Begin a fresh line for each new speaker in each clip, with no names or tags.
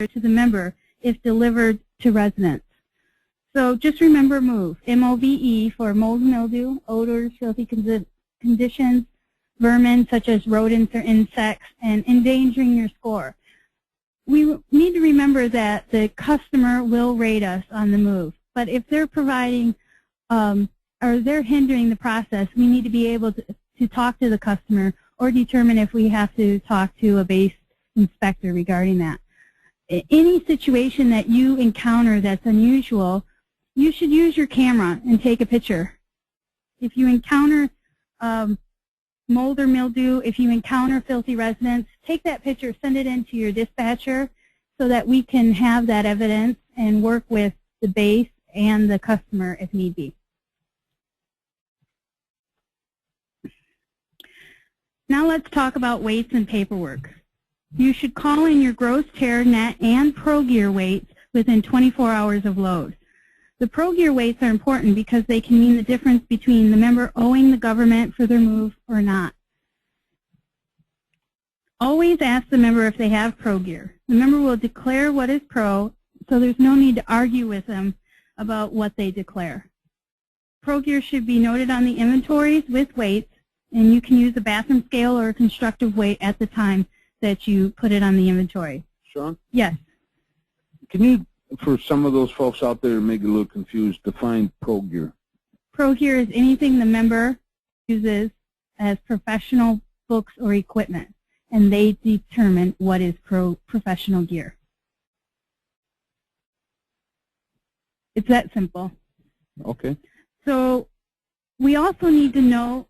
to the member if delivered to residents. So just remember MOVE, M-O-V-E, for mold, mildew, odors, filthy conditions, vermin such as rodents or insects, and endangering your score. We need to remember that the customer will rate us on the MOVE, but if they're providing or they're hindering the process, we need to be able to talk to the customer or determine if we have to talk to a base inspector regarding that. Any situation that you encounter that's unusual, you should use your camera and take a picture. If you encounter mold or mildew, if you encounter filthy residents, take that picture, send it in to your dispatcher so that we can have that evidence and work with the base and the customer if need be. Now let's talk about weights and paperwork. You should call in your gross, tear, net, and pro gear weights within 24 hours of load. The pro gear weights are important because they can mean the difference between the member owing the government for their move or not. Always ask the member if they have pro gear. The member will declare what is pro, so there's no need to argue with them about what they declare. Pro gear should be noted on the inventories with weights, and you can use a bathroom scale or a constructive weight at the time that you put it on the inventory.
Sean?
Yes.
Can you, for some of those folks out there who may get a little confused, define pro gear?
Pro gear is anything the member uses as professional books or equipment, and they determine what is professional gear. It's that simple.
Okay.
So we also need to know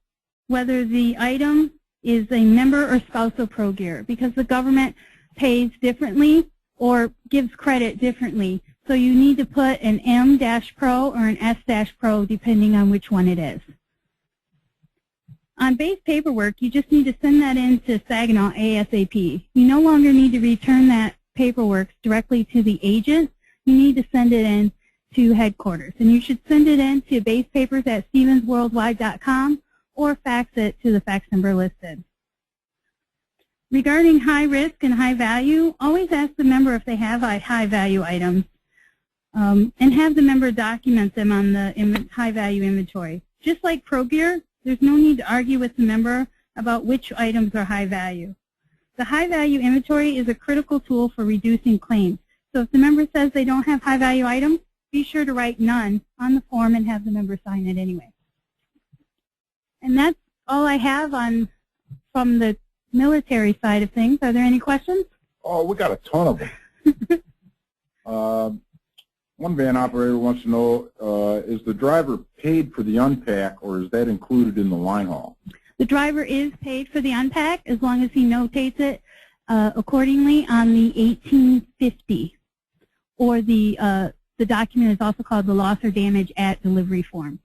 whether the item is a member or spousal pro gear, because the government pays differently or gives credit differently. So you need to put an M-Pro or an S-Pro depending on which one it is. On base paperwork, you just need to send that in to Saginaw ASAP. You no longer need to return that paperwork directly to the agent. You need to send it in to headquarters. And you should send it in to basepapers@stevensworldwide.com or fax it to the fax number listed. Regarding high risk and high value, always ask the member if they have high value items and have the member document them on the high value inventory. Just like pro gear, there's no need to argue with the member about which items are high value. The high value inventory is a critical tool for reducing claims. So if the member says they don't have high value items, be sure to write none on the form and have the member sign it anyway. And that's all I have from the military side of things. Are there any questions?
Oh, we got a ton of them. One van operator wants to know, is the driver paid for the unpack, or is that included in the line haul?
The driver is paid for the unpack as long as he notates it accordingly on the 1850, or the document is also called the loss or damage at delivery form.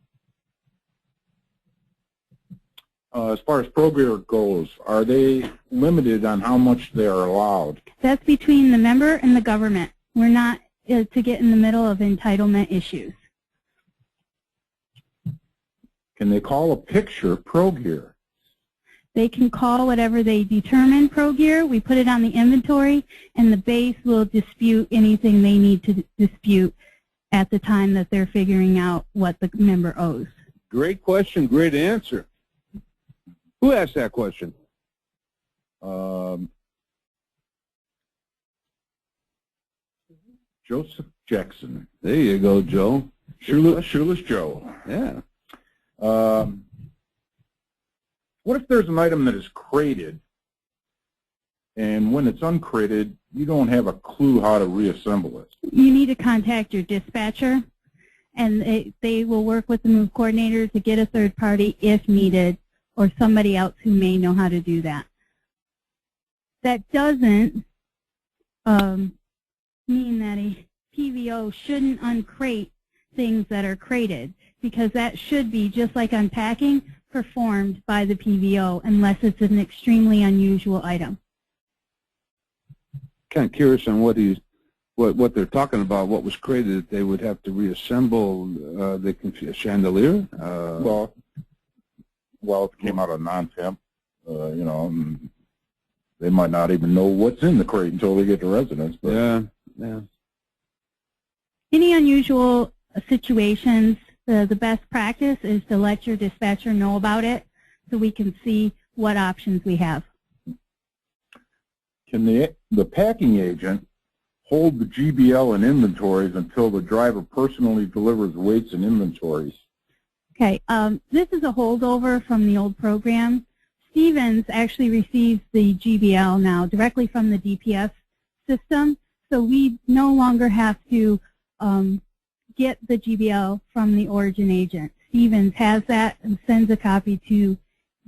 As far as pro gear goes, are they limited on how much they are allowed?
That's between the member and the government. We're not to get in the middle of entitlement issues.
Can they call a picture pro gear?
They can call whatever they determine pro gear. We put it on the inventory, and the base will dispute anything they need to dispute at the time that they're figuring out what the member owes.
Great question, great answer. Who asked that question?
Joseph Jackson.
There you go, Joe.
Shoeless Joe.
Yeah.
What if there's an item that is crated, and when it's uncrated, you don't have a clue how to reassemble it?
You need to contact your dispatcher, and they will work with the move coordinator to get a third party if needed, or somebody else who may know how to do that. That doesn't mean that a PVO shouldn't uncrate things that are crated, because that should be, just like unpacking, performed by the PVO unless it's an extremely unusual item.
Kind of curious on what they're talking about. What was crated? They would have to reassemble the chandelier.
Well, it came out of non-temp, you know, and they might not even know what's in the crate until they get to residence. But
yeah. Yeah.
Any unusual situations, the best practice is to let your dispatcher know about it so we can see what options we have.
Can the packing agent hold the GBL and inventories until the driver personally delivers weights and inventories?
Okay, this is a holdover from the old program. Stevens actually receives the GBL now directly from the DPS system, so we no longer have to get the GBL from the origin agent. Stevens has that and sends a copy to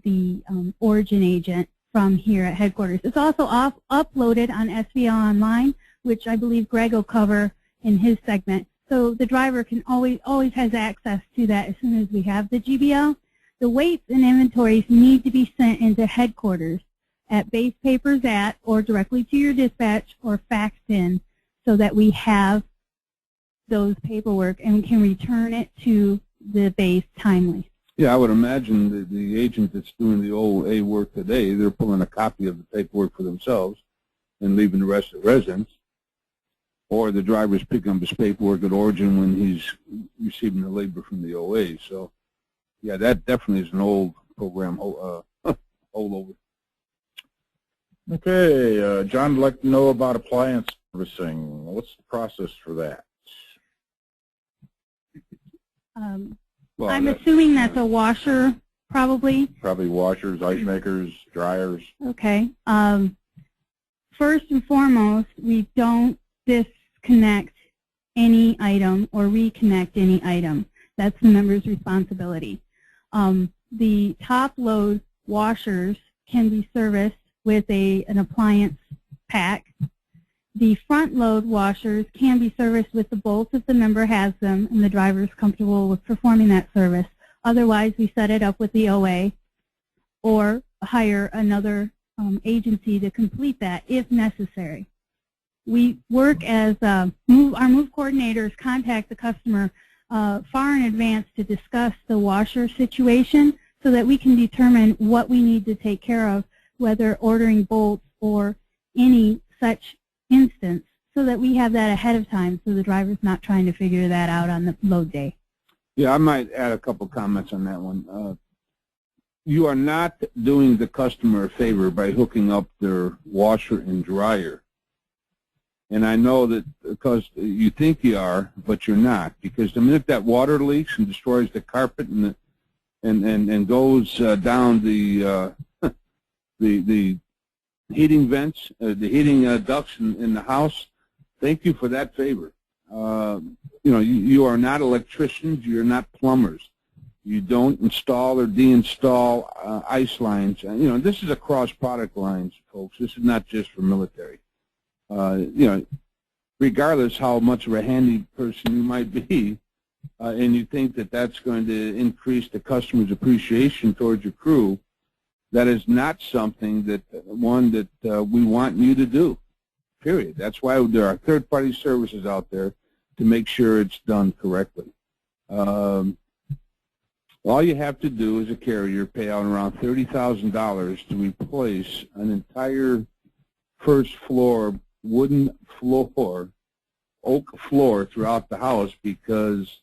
the origin agent from here at headquarters. It's also uploaded on SVL Online, which I believe Greg will cover in his segment. So the driver can always has access to that as soon as we have the GBL. The weights and inventories need to be sent into headquarters at base papers at or directly to your dispatch or faxed in so that we have those paperwork and can return it to the base timely.
Yeah, I would imagine that the agent that's doing the OA work today, they're pulling a copy of the paperwork for themselves and leaving the rest of the residents. Or the driver's picking up his paperwork at origin when he's receiving the labor from the OA. So, yeah, that definitely is an old program holdover.
Okay, John would like to know about appliance servicing. What's the process for that?
Well,
I'm assuming that's a washer, probably.
Probably washers, ice makers, dryers.
Okay. First and foremost, we don't disconnect any item or reconnect any item. That's the member's responsibility. The top load washers can be serviced with an appliance pack. The front load washers can be serviced with the bolts if the member has them and the driver is comfortable with performing that service. Otherwise, we set it up with the OA or hire another agency to complete that if necessary. We work as our move coordinators contact the customer far in advance to discuss the washer situation so that we can determine what we need to take care of, whether ordering bolts or any such instance, so that we have that ahead of time so the driver's not trying to figure that out on the load day.
Yeah, I might add a couple comments on that one. You are not doing the customer a favor by hooking up their washer and dryer. And I know that because you think you are, but you're not, because the minute that water leaks and destroys the carpet and goes down the heating vents, the heating ducts in the house, thank you for that favor. You are not electricians. You're not plumbers. You don't install or deinstall ice lines. This is across product lines, folks. This is not just for military. Regardless how much of a handy person you might be, and you think that that's going to increase the customer's appreciation towards your crew, that is not something that we want you to do, period. That's why there are third-party services out there to make sure it's done correctly. All you have to do as a carrier, pay out around $30,000 to replace an entire first floor wooden floor, oak floor throughout the house because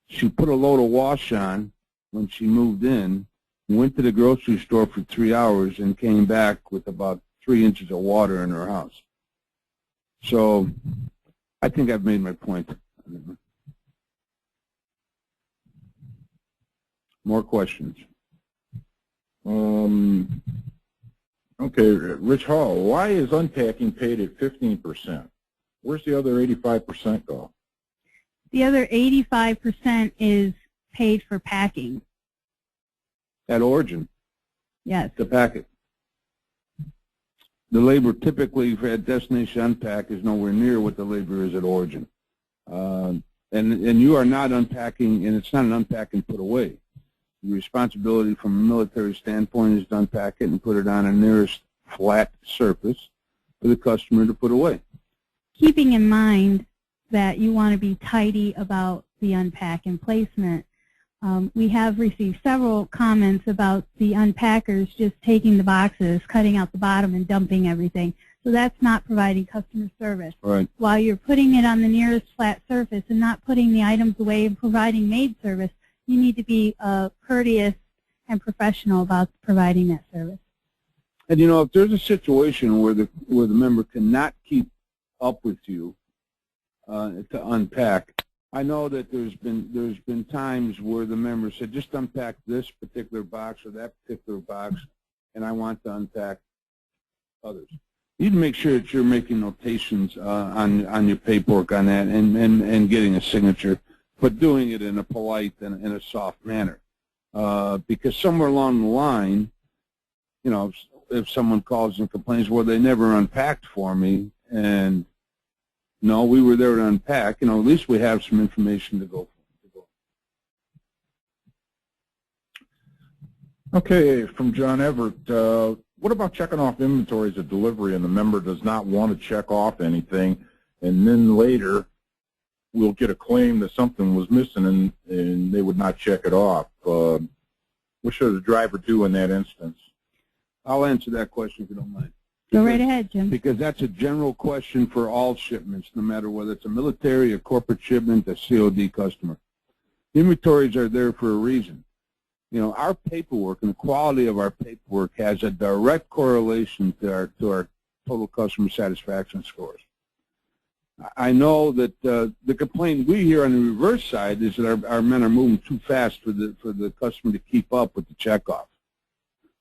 she put a load of wash on when she moved in, went to the grocery store for 3 hours, and came back with about 3 inches of water in her house. So I think I've made my point. More questions?
Okay, Rich Hall, why is unpacking paid at 15%? Where's the other 85% go?
The other 85% is paid for packing.
At origin.
Yes.
The packet. The labor typically for at destination unpack is nowhere near what the labor is at origin. And you are not unpacking, and it's not an unpack and put away. The responsibility from a military standpoint is to unpack it and put it on a nearest flat surface for the customer to put away.
Keeping in mind that you want to be tidy about the unpack and placement, we have received several comments about the unpackers just taking the boxes, cutting out the bottom, and dumping everything. So that's not providing customer service.
Right.
While you're putting it on the nearest flat surface and not putting the items away and providing maid service, you need to be courteous and professional about providing that service.
And you know, if there's a situation where the member cannot keep up with you to unpack, I know that there's been times where the member said, just unpack this particular box or that particular box, and I want to unpack others. You need to make sure that you're making notations on your paperwork on that and getting a signature, but doing it in a polite and in a soft manner. Because somewhere along the line, you know, if someone calls and complains, well, they never unpacked for me, and no, we were there to unpack, you know, at least we have some information to go for.
Okay, from John Everett, what about checking off inventories at delivery and the member does not want to check off anything, and then later we'll get a claim that something was missing and they would not check it off? What should the driver do in that instance?
I'll answer that question if you don't mind.
Go right ahead, Jim.
Because that's a general question for all shipments, no matter whether it's a military, a corporate shipment, a COD customer. Inventories are there for a reason. You know, our paperwork and the quality of our paperwork has a direct correlation to our total customer satisfaction scores. I know that the complaint we hear on the reverse side is that our men are moving too fast for the customer to keep up with the checkoff.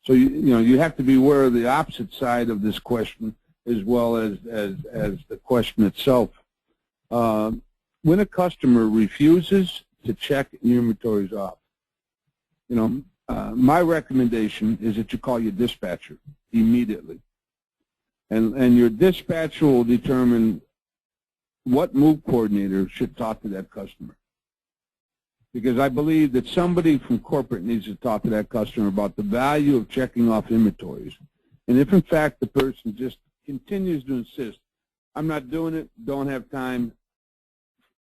So you know, you have to be aware of the opposite side of this question as well as the question itself. When a customer refuses to check inventories off, you know, my recommendation is that you call your dispatcher immediately, and your dispatcher will determine what move coordinator should talk to that customer. Because I believe that somebody from corporate needs to talk to that customer about the value of checking off inventories. And if, in fact, the person just continues to insist, I'm not doing it, don't have time,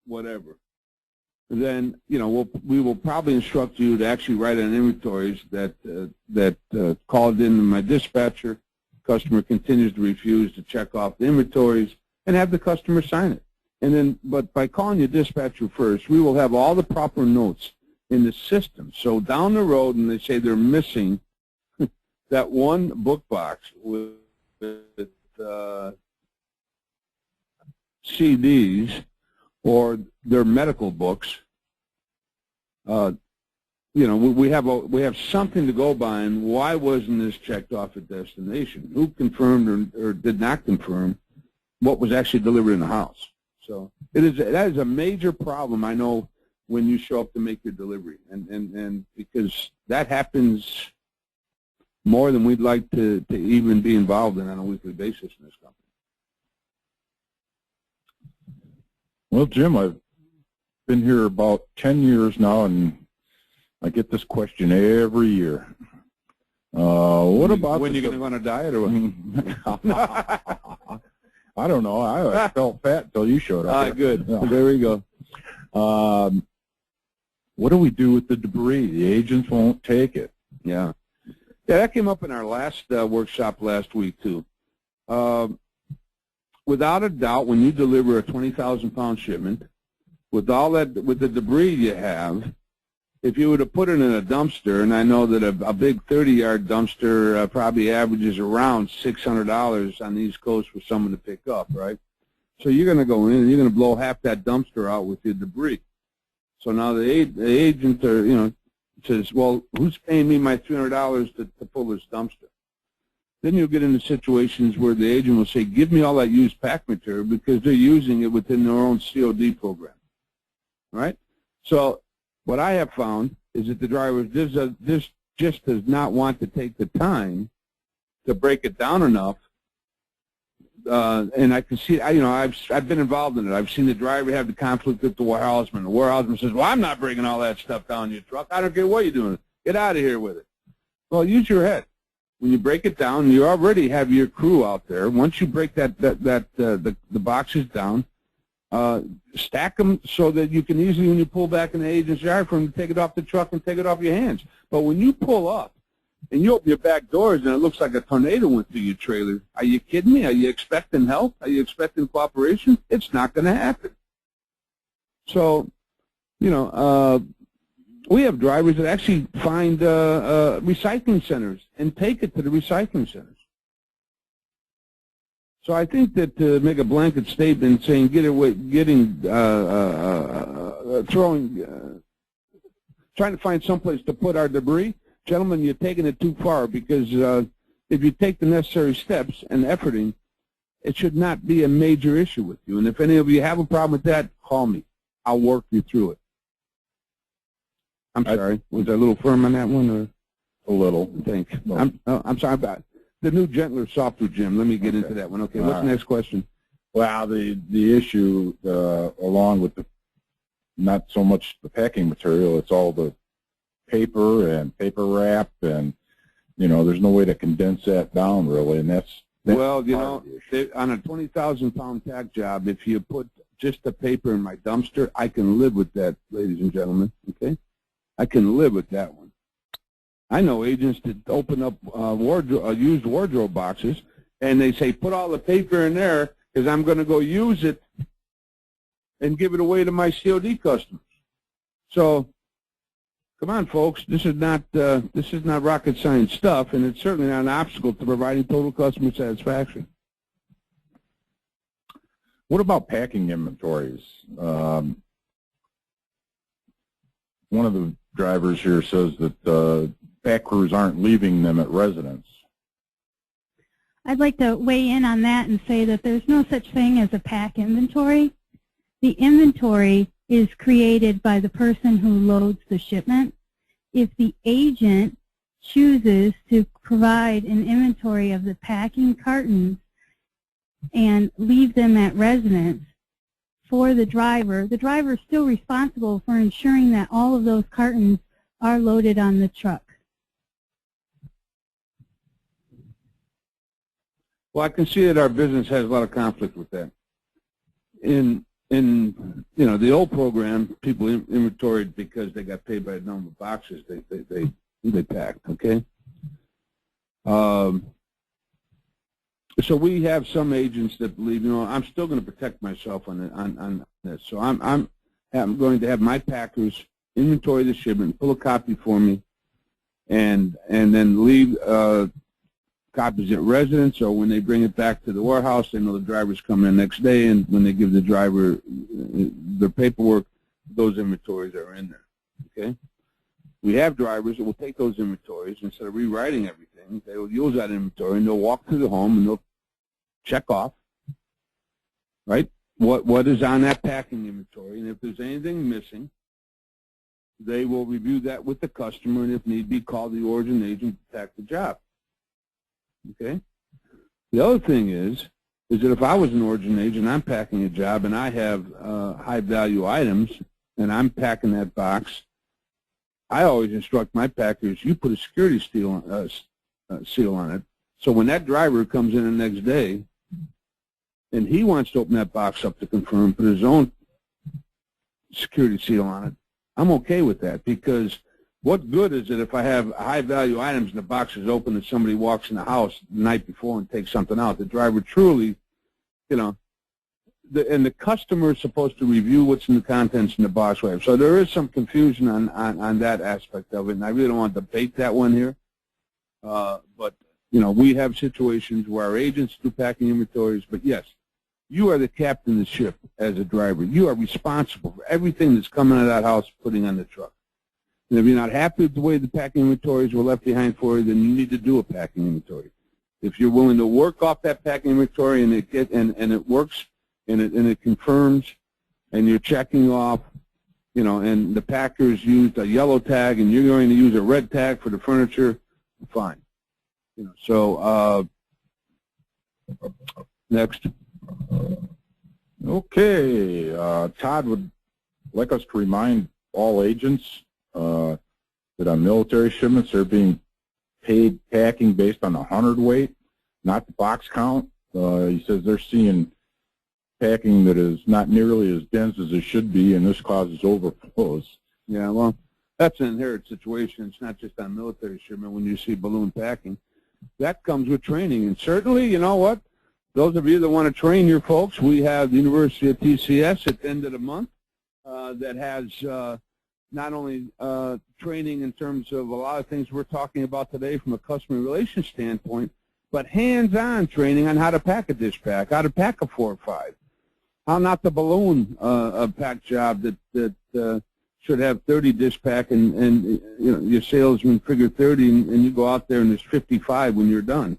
whatever, then, you know, we will probably instruct you to actually write on inventories that called in my dispatcher, customer continues to refuse to check off the inventories, and have the customer sign it. And then, but by calling your dispatcher first, we will have all the proper notes in the system. So down the road, and they say they're missing that one book box with CDs or their medical books, you know, we have something to go by. And why wasn't this checked off at destination? Who confirmed or did not confirm what was actually delivered in the house? So that is a major problem, I know, when you show up to make your delivery, and because that happens more than we'd like to even be involved in on a weekly basis in this company.
Well, Jim, I've been here about 10 years now, and I get this question every year. What about
when you're going to go on a diet or what?
I don't know. I felt fat until you showed up.
Good.
Yeah.
There we go.
What do we do with the debris? The agents won't take it.
Yeah. Yeah, that came up in our last workshop last week, too. Without a doubt, when you deliver a 20,000-pound shipment, with all that, with the debris you have, if you were to put it in a dumpster, and I know that a big 30-yard dumpster probably averages around $600 on the East Coast for someone to pick up, right? So you're going to go in and you're going to blow half that dumpster out with your debris. So now the agent, you know, says, well, who's paying me my $300 to pull this dumpster? Then you'll get into situations where the agent will say, give me all that used pack material, because they're using it within their own COD program, right? So what I have found is that the driver just does not want to take the time to break it down enough. And I can see, you know, I've been involved in it. I've seen the driver have the conflict with the warehouseman. The warehouseman says, well, I'm not breaking all that stuff down your truck. I don't care what you're doing. Get out of here with it. Well, use your head. When you break it down, you already have your crew out there. Once you break the boxes down, stack them so that you can easily, when you pull back in the agent's yard, for them to take it off the truck and take it off your hands. But when you pull up and you open your back doors and it looks like a tornado went through your trailer. Are you kidding me? Are you expecting help? Are you expecting cooperation? It's not going to happen. So, you know, we have drivers that actually find recycling centers and take it to the recycling centers. So I think that to make a blanket statement saying trying to find someplace to put our debris, gentlemen, you're taking it too far, because if you take the necessary steps and efforting, it should not be a major issue with you. And if any of you have a problem with that, call me. I'll work you through it. I'm sorry. Was I a little firm on that one, or
a little?
Thanks. I'm sorry about it. The new, gentler, softer Jim. Let me get into that one. Okay. What's the next question?
Well, the issue along with not so much the packing material, it's all the paper and paper wrap, and you know, there's no way to condense that down really, and that's
well, you know, on a 20,000-pound tack job, if you put just the paper in my dumpster, I can live with that, ladies and gentlemen. Okay, I can live with that one. I know agents that open up used wardrobe boxes, and they say, put all the paper in there because I'm going to go use it and give it away to my COD customers. So, come on, folks. This is not rocket science stuff, and it's certainly not an obstacle to providing total customer satisfaction.
What about packing inventories? One of the drivers here says that pack crews aren't leaving them at residence.
I'd like to weigh in on that and say that there's no such thing as a pack inventory. The inventory is created by the person who loads the shipment. If the agent chooses to provide an inventory of the packing cartons and leave them at residence for the driver is still responsible for ensuring that all of those cartons are loaded on the truck.
Well, I can see that our business has a lot of conflict with that. In you know, the old program, people inventoried because they got paid by the number of boxes they packed. Okay. So we have some agents that believe, you know, I'm still going to protect myself on this. So I'm going to have my packers inventory the shipment, pull a copy for me, and then leave copies at residence, or when they bring it back to the warehouse, they know the driver's coming in the next day, and when they give the driver their paperwork, those inventories are in there. Okay. We have drivers that will take those inventories, instead of rewriting everything, they will use that inventory, and they'll walk through the home and they'll check off, right, what is on that packing inventory, and if there's anything missing, they will review that with the customer, and if need be, call the origin agent to tack the job. Okay. The other thing is that if I was an origin agent, I'm packing a job, and I have high-value items, and I'm packing that box, I always instruct my packers, you put a security seal on it, so when that driver comes in the next day, and he wants to open that box up to confirm, put his own security seal on it, I'm okay with that, because what good is it if I have high-value items and the box is open and somebody walks in the house the night before and takes something out? The driver truly, you know, and the customer is supposed to review what's in the contents in the box. So there is some confusion on that aspect of it, and I really don't want to debate that one here. But, you know, we have situations where our agents do packing inventories, but yes, you are the captain of the ship as a driver. You are responsible for everything that's coming out of that house, putting on the truck. And if you're not happy with the way the packing inventories were left behind for you, then you need to do a packing inventory. If you're willing to work off that packing inventory and it works and it confirms, and you're checking off, you know, and the packers used a yellow tag and you're going to use a red tag for the furniture, fine. You know, so next.
Okay, Todd would like us to remind all agents that on military shipments they're being paid packing based on the hundredweight, not the box count. He says they're seeing packing that is not nearly as dense as it should be, and this causes overflows.
Yeah, well, That's an inherent situation. It's not just on military shipment when you see balloon packing. That comes with training. And certainly, you know what? Those of you that want to train your folks, we have the University of TCS at the end of the month that has not only training in terms of a lot of things we're talking about today from a customer relations standpoint, but hands-on training on how to pack a dish pack, how to pack a 4 or 5, how not the balloon pack job that should have 30 dish pack and you know, your salesman figure 30 and you go out there and there's 55 when you're done.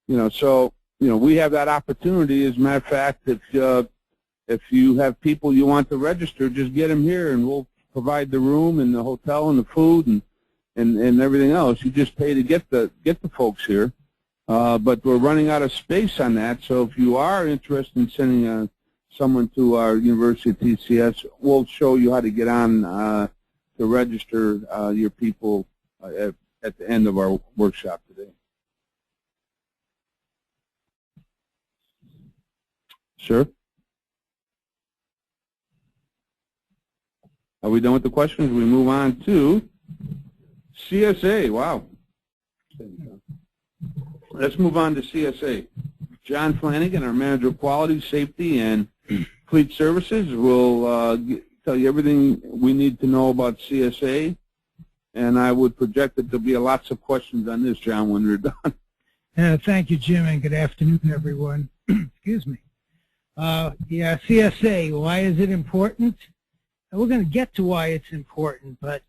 You know, so you know, we have that opportunity. As a matter of fact, if you have people you want to register, just get them here and we'll provide the room and the hotel and the food and everything else. You just pay to get the folks here. But we're running out of space on that. So if you are interested in sending someone to our University of TCS, we'll show you how to get on to register your people at the end of our workshop today. Sure. Are we done with the questions? We move on to CSA. Wow. Let's move on to CSA. John Flanagan, our Manager of Quality, Safety, and Fleet Services, will tell you everything we need to know about CSA. And I would project that there'll be lots of questions on this, John, when we're done.
Thank you, Jim, and good afternoon, everyone. Excuse me. Yeah, CSA, why is it important? And we're going to get to why it's important, but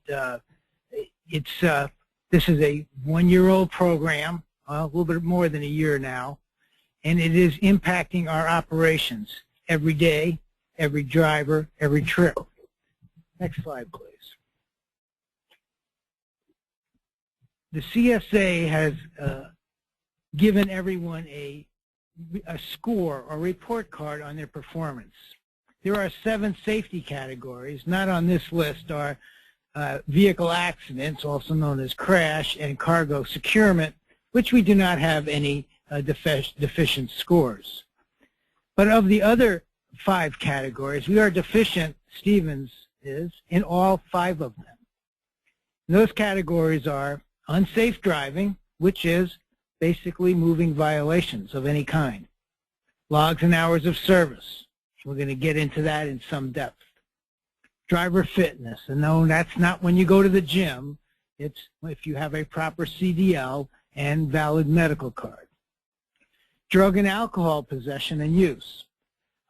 this is a one-year-old program, a little bit more than a year now, and it is impacting our operations every day, every driver, every trip. Next slide, please. The CSA has given everyone a score or report card on their performance. There are 7 safety categories. Not on this list are vehicle accidents, also known as crash, and cargo securement, which we do not have any deficient scores. But of the other 5 categories, we are deficient, Stevens is, in all 5 of them. And those categories are unsafe driving, which is basically moving violations of any kind. Logs and hours of service. We're going to get into that in some depth. Driver fitness, and no, that's not when you go to the gym. It's if you have a proper CDL and valid medical card. Drug and alcohol possession and use.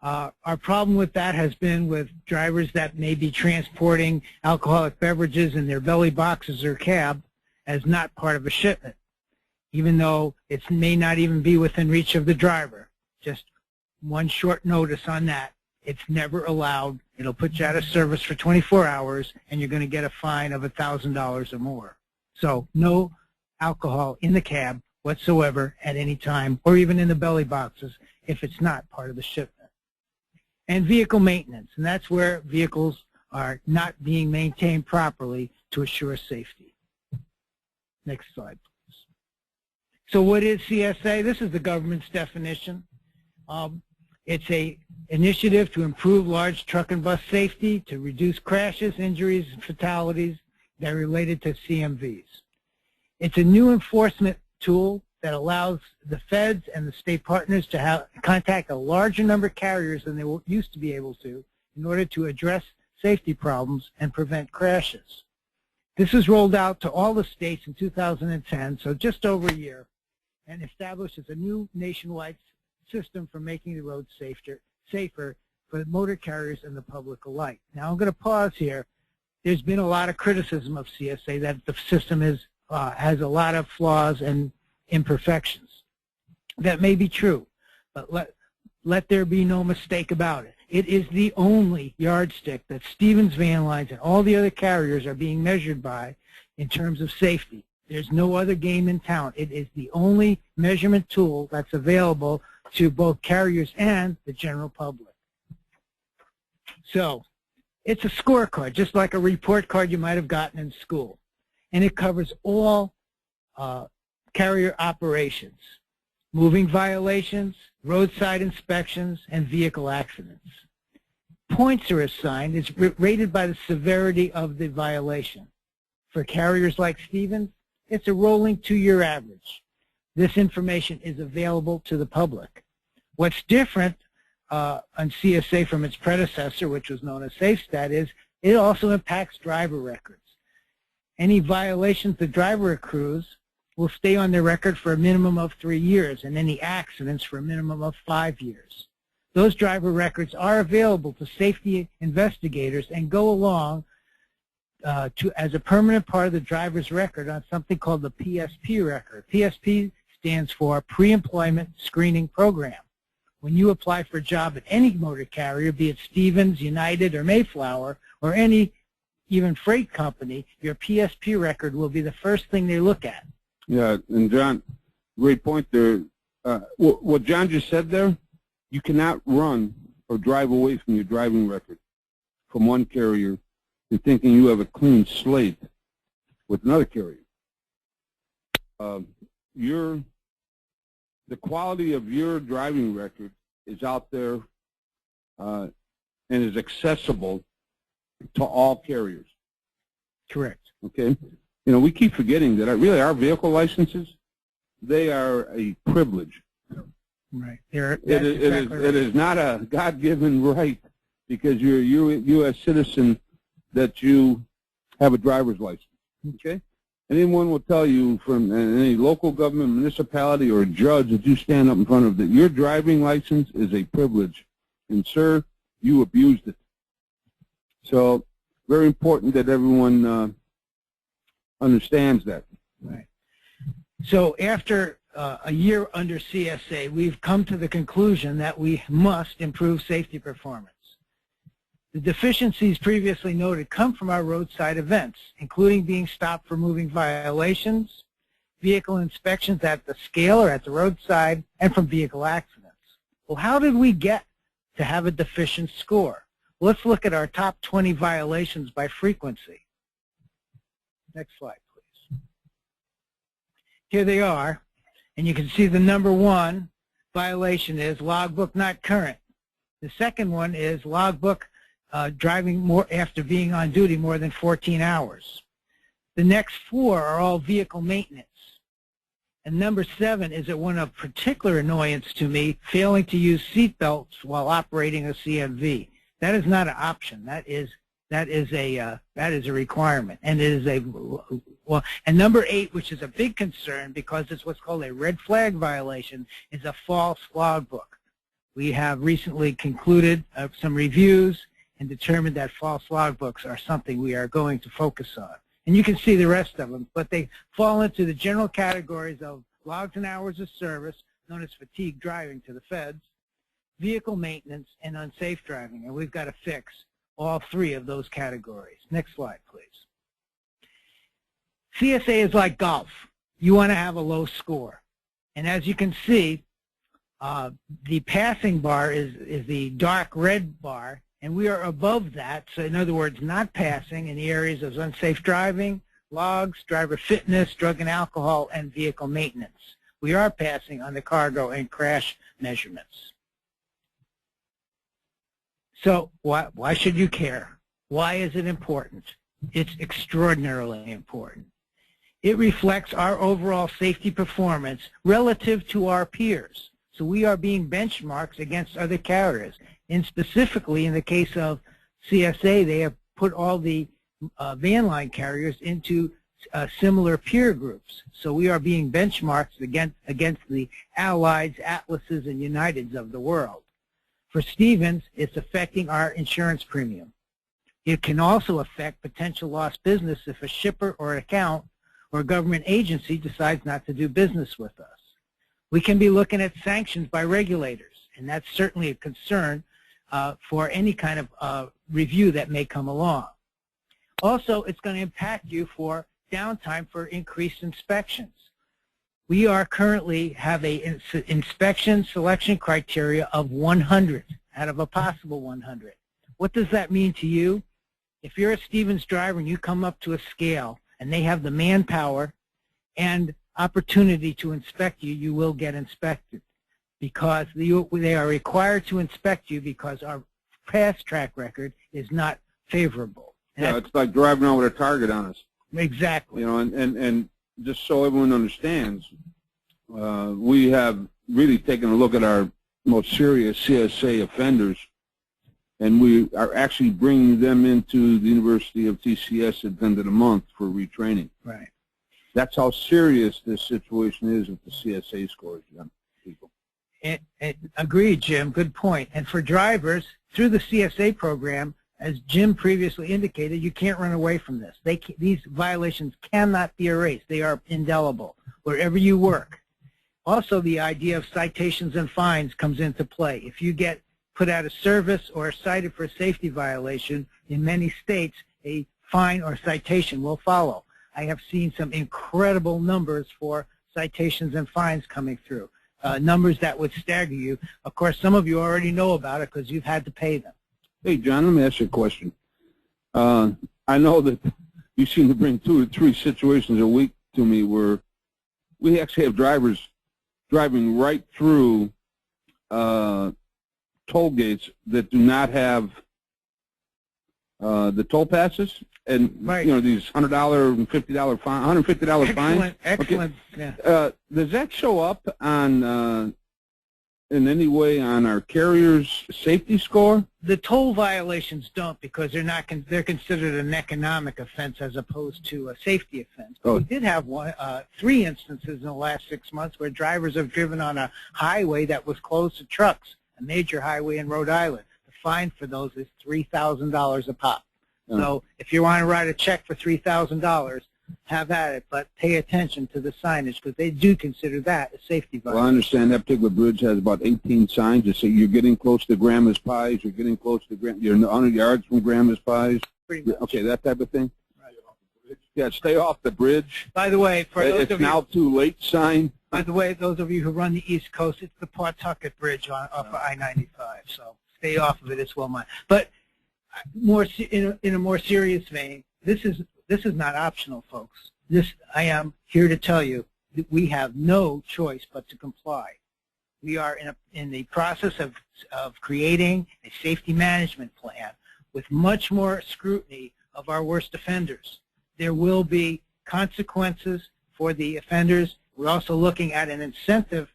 Our problem with that has been with drivers that may be transporting alcoholic beverages in their belly boxes or cab as not part of a shipment, even though it may not even be within reach of the driver. Just one short notice on that. It's never allowed. It'll put you out of service for 24 hours, and you're going to get a fine of $1,000 or more. So no alcohol in the cab whatsoever at any time, or even in the belly boxes if it's not part of the shipment. And vehicle maintenance, and that's where vehicles are not being maintained properly to assure safety. Next slide, please. So what is CSA? This is the government's definition. It's an initiative to improve large truck and bus safety, to reduce crashes, injuries, and fatalities that are related to CMVs. It's a new enforcement tool that allows the feds and the state partners to contact a larger number of carriers than they used to be able to in order to address safety problems and prevent crashes. This was rolled out to all the states in 2010, so just over a year, and established as a new nationwide system for making the roads safer for motor carriers and the public alike. Now I'm going to pause here. There's been a lot of criticism of CSA that the system has a lot of flaws and imperfections. That may be true, but let there be no mistake about it. It is the only yardstick that Stevens Van Lines and all the other carriers are being measured by in terms of safety. There's no other game in town. It is the only measurement tool that's available to both carriers and the general public. So it's a scorecard, just like a report card you might have gotten in school. And it covers all carrier operations, moving violations, roadside inspections, and vehicle accidents. points are assigned is rated by the severity of the violation. For carriers like Stevens, it's a rolling 2-year average. This information is available to the public. What's different on CSA from its predecessor, which was known as SafeStat, is it also impacts driver records. Any violations the driver accrues will stay on their record for a minimum of 3 years, and any accidents for a minimum of 5 years. Those driver records are available to safety investigators and go along as a permanent part of the driver's record on something called the PSP record. PSP stands for Pre-Employment Screening Program. When you apply for a job at any motor carrier, be it Stevens, United, or Mayflower, or any even freight company, your PSP record will be the first thing they look at.
Yeah, and John, great point there. What John just said there, you cannot run or drive away from your driving record from one carrier and thinking you have a clean slate with another carrier. The quality of your driving record is out there and is accessible to all carriers.
Correct.
Okay? You know, we keep forgetting that really our vehicle licenses, they are a privilege.
Right.
It is not a God-given right because you're a U.S. citizen that you have a driver's license. Okay? Anyone will tell you from any local government, municipality, or judge that you stand up in front of that your driving license is a privilege. And, sir, you abused it. So very important that everyone understands that.
Right. So after a year under CSA, we've come to the conclusion that we must improve safety performance. The deficiencies previously noted come from our roadside events, including being stopped for moving violations, vehicle inspections at the scale or at the roadside, and from vehicle accidents. Well, how did we get to have a deficient score? Let's look at our top 20 violations by frequency. Next slide, please. Here they are, and you can see the number 1 violation is logbook not current. The second one is logbook driving more after being on duty more than 14 hours. The next 4 are all vehicle maintenance. And number 7 is one of particular annoyance to me, failing to use seat belts while operating a CMV. That is not an option. That is a requirement, and it is and number 8, which is a big concern because it's what's called a red flag violation, is a false logbook. We have recently concluded some reviews and determined that false logbooks are something we are going to focus on. And you can see the rest of them, but they fall into the general categories of logs and hours of service, known as fatigue driving to the feds, vehicle maintenance, and unsafe driving. And we've got to fix all 3 of those categories. Next slide, please. CSA is like golf. You want to have a low score. And as you can see, the passing bar is the dark red bar, and we are above that. So in other words, not passing in the areas of unsafe driving, logs, driver fitness, drug and alcohol, and vehicle maintenance. We are passing on the cargo and crash measurements. So why should you care? Why is it important? It's extraordinarily important. It reflects our overall safety performance relative to our peers. So we are being benchmarked against other carriers. And specifically in the case of CSA, they have put all the van line carriers into similar peer groups. So we are being benchmarked against the Allies, Atlases, and Uniteds of the world. For Stevens, it's affecting our insurance premium. It can also affect potential lost business if a shipper or account or a government agency decides not to do business with us. We can be looking at sanctions by regulators, and that's certainly a concern for any kind of review that may come along. Also, it's going to impact you for downtime for increased inspections. We are currently have a inspection selection criteria of 100 out of a possible 100. What does that mean to you? If you're a Stevens driver and you come up to a scale and they have the manpower and opportunity to inspect you, you will get inspected because they are required to inspect you because our past track record is not favorable.
Yeah, it's like driving around with a target on us.
Exactly.
You know, and just so everyone understands, we have really taken a look at our most serious CSA offenders, and we are actually bringing them into the University of TCS at the end of the month for retraining.
Right.
That's how serious this situation is with the CSA scores, young people.
And agreed, Jim. Good point. And for drivers, through the CSA program, as Jim previously indicated, you can't run away from this. These violations cannot be erased. They are indelible wherever you work. Also, the idea of citations and fines comes into play. If you get put out of service or cited for a safety violation, in many states, a fine or citation will follow. I have seen some incredible numbers for citations and fines coming through, numbers that would stagger you. Of course, some of you already know about it because you've had to pay them.
Hey, John, let me ask you a question. I know that you seem to bring 2 or 3 situations a week to me where we actually have drivers driving right through toll gates that do not have the toll passes, and
right.
You know, these $100 and $50 fine, $150 fines.
Excellent.
Okay.
Yeah.
Does that show up on in any way on our carrier's safety score?
The toll violations don't, because they're considered an economic offense as opposed to a safety offense. But we did have 3 instances in the last 6 months where drivers have driven on a highway that was closed to trucks, a major highway in Rhode Island. The fine for those is $3,000 a pop. So if you want to write a check for $3,000, have at it, but pay attention to the signage, because they do consider that a safety violation.
Well, I understand that particular bridge has about 18 signs that say you're getting close to Grandma's Pies, you're getting close to you're 100 yards from Grandma's Pies.
Pretty much.
Okay, that type of thing.
Right.
Yeah, stay off the bridge.
By the way, for those
it's
of you,
now too late sign.
By the way, those of you who run the East Coast, it's the Pawtucket Bridge off of I-95, so stay off of it as well. But in a more serious vein, this is not optional, folks. I am here to tell you that we have no choice but to comply. We are in the process of creating a safety management plan with much more scrutiny of our worst offenders. There will be consequences for the offenders. We're also looking at an incentive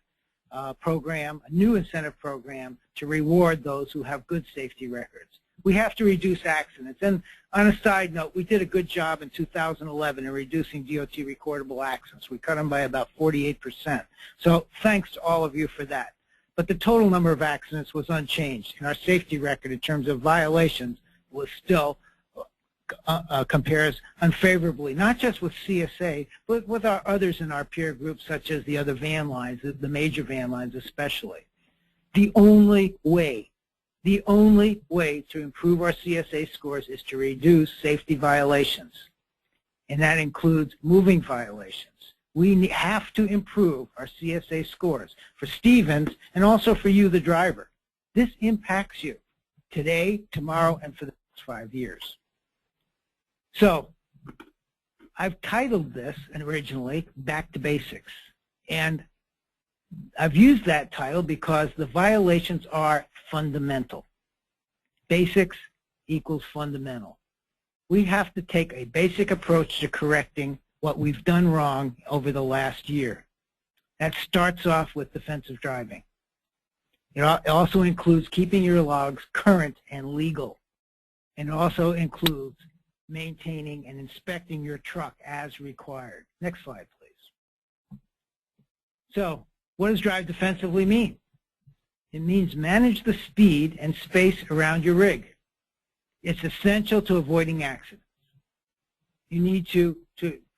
program, a new incentive program, to reward those who have good safety records. We have to reduce accidents. And on a side note, we did a good job in 2011 in reducing DOT recordable accidents. We cut them by about 48%. So thanks to all of you for that. But the total number of accidents was unchanged, and our safety record in terms of violations was still compares unfavorably, not just with CSA, but with our others in our peer group, such as the other van lines, the major van lines especially. The only way to improve our CSA scores is to reduce safety violations, and that includes moving violations. We have to improve our CSA scores for Stevens and also for you, the driver. This impacts you today, tomorrow, and for the next 5 years. So I've titled this originally Back to Basics, and I've used that title because the violations are fundamental. Basics equals fundamental. We have to take a basic approach to correcting what we've done wrong over the last year. That starts off with defensive driving. It also includes keeping your logs current and legal. And it also includes maintaining and inspecting your truck as required. Next slide, please. So, what does drive defensively mean? It means manage the speed and space around your rig. It's essential to avoiding accidents. You need to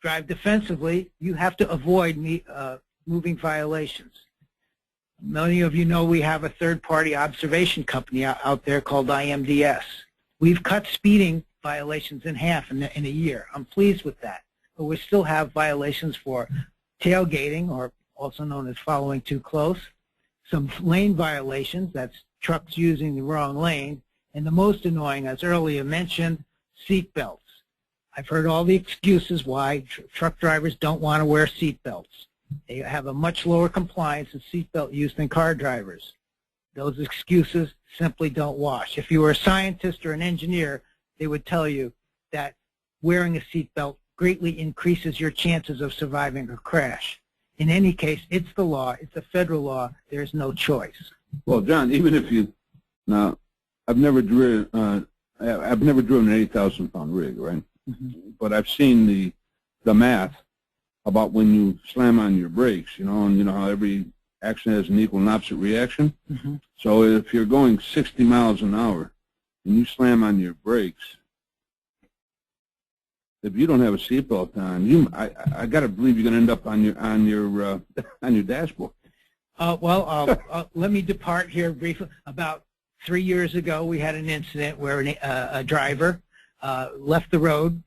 drive defensively. You have to avoid moving violations. Many of you know we have a third-party observation company out there called IMDS. We've cut speeding violations in half in a year. I'm pleased with that. But we still have violations for tailgating, or also known as following too close, some lane violations, that's trucks using the wrong lane, and the most annoying, as earlier mentioned, seat belts. I've heard all the excuses why truck drivers don't want to wear seat belts. They have a much lower compliance in seat belt use than car drivers. Those excuses simply don't wash. If you were a scientist or an engineer, they would tell you that wearing a seatbelt greatly increases your chances of surviving a crash. In any case, it's the law. It's a federal law. There's no choice.
Well, John, even if you, now, I've never driven an 80,000-pound rig, right?
Mm-hmm.
But I've seen the math about when you slam on your brakes, you know, and you know how every action has an equal and opposite reaction.
Mm-hmm.
So if you're going 60 miles an hour and you slam on your brakes, if you don't have a seatbelt on, I got to believe you're going to end up on your dashboard.
Let me depart here briefly. About 3 years ago, we had an incident where a driver left the road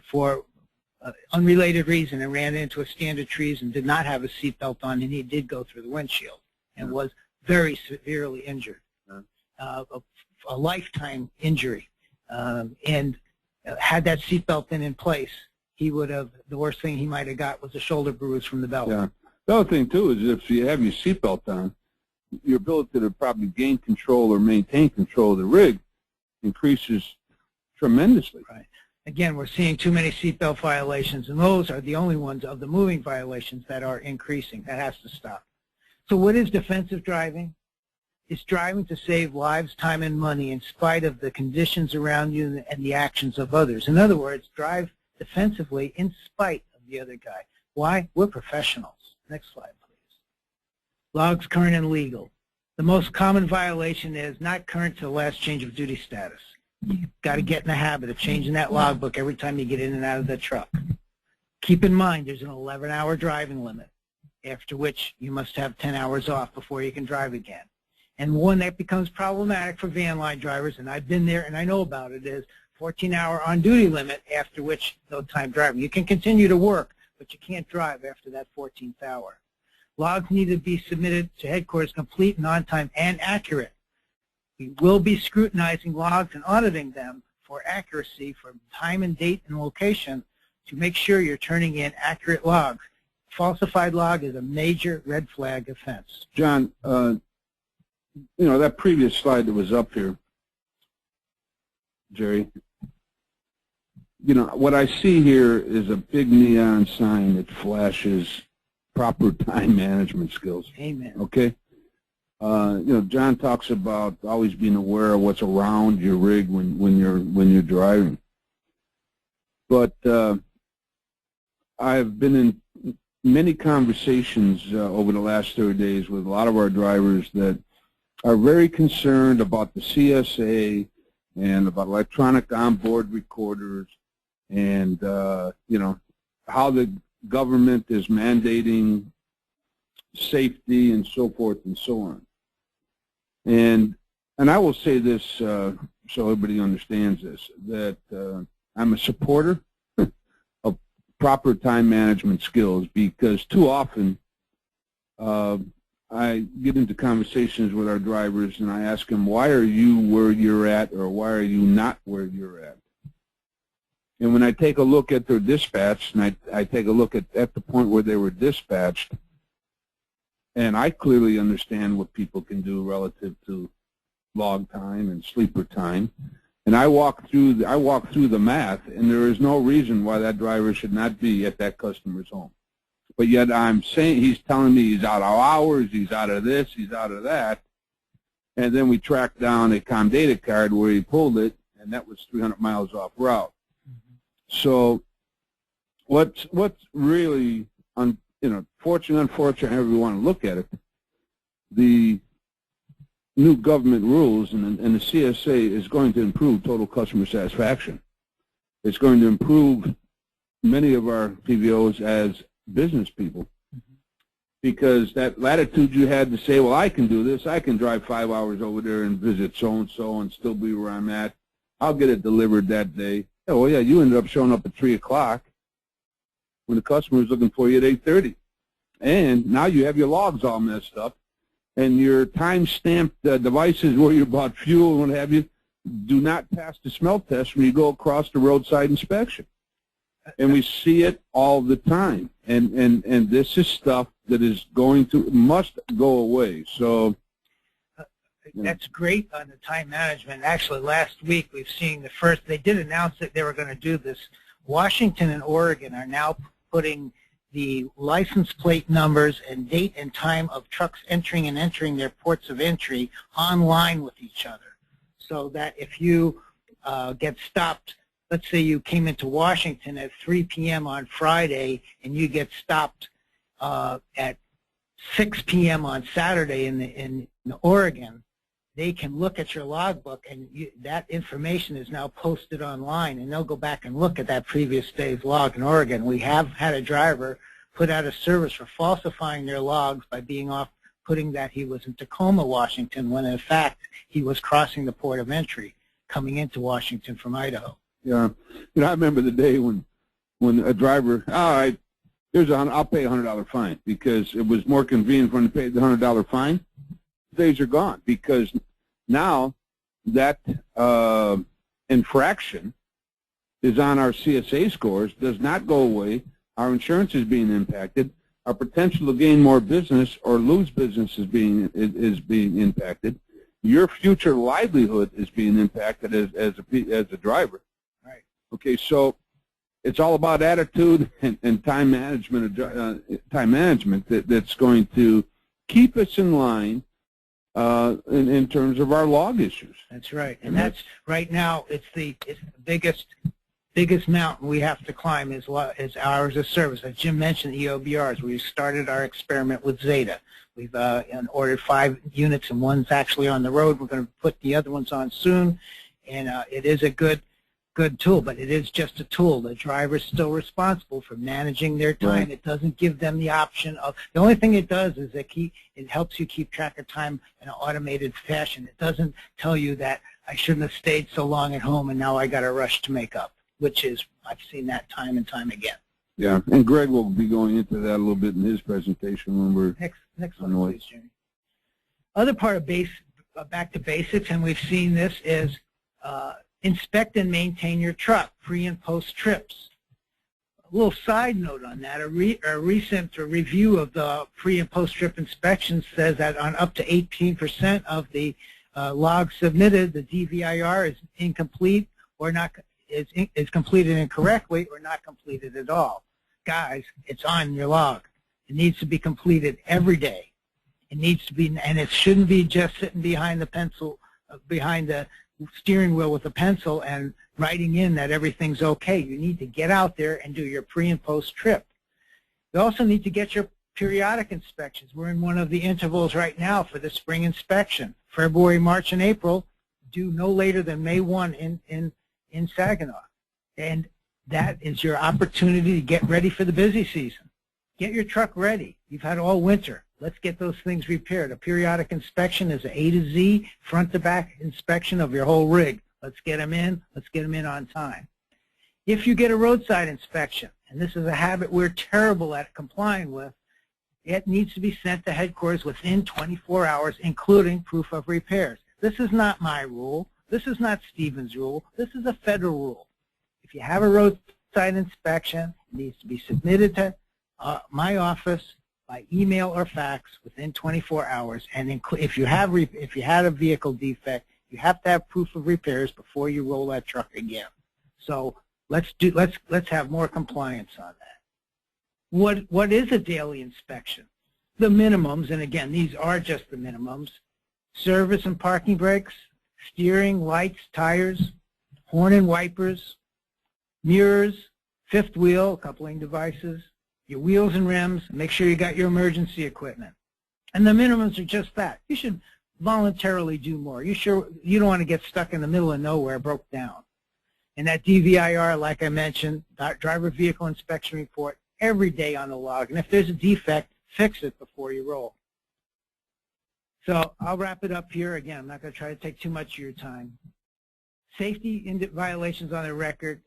for unrelated reason and ran into a stand of trees and did not have a seatbelt on, and he did go through the windshield and was very severely injured, a lifetime injury. And had that seatbelt been in place, he would have, the worst thing he might have got was a shoulder bruise from the belt.
Yeah. The other thing, too, is if you have your seatbelt on, your ability to probably gain control or maintain control of the rig increases tremendously.
Right. Again, we're seeing too many seatbelt violations, and those are the only ones of the moving violations that are increasing. That has to stop. So what is defensive driving? It's driving to save lives, time, and money in spite of the conditions around you and the actions of others. In other words, drive defensively in spite of the other guy. Why? We're professionals. Next slide, please. Logs current and legal. The most common violation is not current to the last change of duty status. You've got to get in the habit of changing that logbook every time you get in and out of the truck. Keep in mind there's an 11-hour driving limit, after which you must have 10 hours off before you can drive again. And one that becomes problematic for van line drivers, and I've been there and I know about it, is 14-hour on-duty limit, after which no time driving. You can continue to work, but you can't drive after that 14th hour. Logs need to be submitted to headquarters complete and on time and accurate. We will be scrutinizing logs and auditing them for accuracy for time and date and location to make sure you're turning in accurate logs. Falsified log is a major red flag offense.
John, you know, that previous slide that was up here, Jerry, you know, what I see here is a big neon sign that flashes proper time management skills.
Amen.
Okay? You know, John talks about always being aware of what's around your rig when you're driving. But I've been in many conversations over the last 30 days with a lot of our drivers that are very concerned about the CSA and about electronic onboard recorders and, you know, how the government is mandating safety and so forth and so on. And I will say this so everybody understands this, that I'm a supporter of proper time management skills, because too often I get into conversations with our drivers and I ask them, why are you where you're at, or why are you not where you're at? And when I take a look at their dispatch, and I take a look at the point where they were dispatched, and I clearly understand what people can do relative to log time and sleeper time, and I walk through the math, and there is no reason why that driver should not be at that customer's home. But yet I'm saying, he's telling me he's out of hours, he's out of this, he's out of that, and then we tracked down a COM data card where he pulled it, and that was 300 miles off route. So what's really, you know, fortunate, unfortunate, however you want to look at it, the new government rules and the CSA is going to improve total customer satisfaction. It's going to improve many of our PVOs as business people, because that latitude you had to say, well, I can do this, I can drive 5 hours over there and visit so-and-so and still be where I'm at, I'll get it delivered that day. Yeah, well, yeah, you ended up showing up at 3 o'clock when the customer was looking for you at 8:30. And now you have your logs all messed up, and your time-stamped devices where you bought fuel and what have you do not pass the smell test when you go across the roadside inspection. And we see it all the time. And this is stuff that is must go away. So
that's great on the time management. Actually, last week we've seen the first, they did announce that they were going to do this. Washington and Oregon are now putting the license plate numbers and date and time of trucks entering their ports of entry online with each other, so that if you get stopped, let's say you came into Washington at 3 p.m. on Friday and you get stopped at 6 p.m. on Saturday in Oregon, they can look at your logbook, and that information is now posted online, and they'll go back and look at that previous day's log in Oregon. We have had a driver put out a service for falsifying their logs by being off, putting that he was in Tacoma, Washington, when in fact he was crossing the port of entry coming into Washington from Idaho.
Yeah, I remember the day when a driver, all right, I'll pay a $100 fine, because it was more convenient for him to pay the $100 fine. Days are gone, because now that infraction is on our CSA scores, does not go away. Our insurance is being impacted. Our potential to gain more business or lose business is being impacted. Your future livelihood is being impacted as a driver.
Right.
Okay, so it's all about attitude and time management. That's going to keep us in line in terms of our log issues.
That's right, and that's right now. It's the biggest mountain we have to climb is hours of service. As Jim mentioned, EOBRs. We started our experiment with Zeta. We've ordered 5 units, and one's actually on the road. We're going to put the other ones on soon, and it is a good tool, but it is just a tool. The driver's still responsible for managing their time. Right. It doesn't give them the option of, the only thing it does is it helps you keep track of time in an automated fashion. It doesn't tell you that I shouldn't have stayed so long at home and now I got to rush to make up, which is, I've seen that time and time again.
Yeah, and Greg will be going into that a little bit in his presentation when we're
next one, please, Jimmy. Other part of back to basics, and we've seen this, is inspect and maintain your truck pre and post trips. A little side note on that, a recent review of the pre and post trip inspections says that on up to 18% of the logs submitted, the DVIR is incomplete or not, is completed incorrectly or not completed at all. Guys, it's on your log. It needs to be completed every day. It needs to be, and it shouldn't be just sitting behind the pencil, behind the steering wheel with a pencil and writing in that everything's okay. You need to get out there and do your pre and post trip. You also need to get your periodic inspections. We're in one of the intervals right now for the spring inspection. February, March, and April, due no later than May 1 in Saginaw. And that is your opportunity to get ready for the busy season. Get your truck ready. You've had all winter. Let's get those things repaired. A periodic inspection is an A to Z, front to back inspection of your whole rig. Let's get them in. Let's get them in on time. If you get a roadside inspection, and this is a habit we're terrible at complying with, it needs to be sent to headquarters within 24 hours, including proof of repairs. This is not my rule. This is not Stevens' rule. This is a federal rule. If you have a roadside inspection, it needs to be submitted to my office by email or fax within 24 hours. And if you had a vehicle defect, you have to have proof of repairs before you roll that truck again. So let's have more compliance on that. What is a daily inspection? The minimums, and again, these are just the minimums: service and parking brakes, steering, lights, tires, horn and wipers, mirrors, fifth wheel, coupling devices, your wheels and rims. Make sure you got your emergency equipment. And the minimums are just that. You should voluntarily do more. You don't want to get stuck in the middle of nowhere, broke down. And that DVIR, like I mentioned, driver vehicle inspection report, every day on the log. And if there's a defect, fix it before you roll. So I'll wrap it up here. Again, I'm not going to try to take too much of your time. Safety violations on the record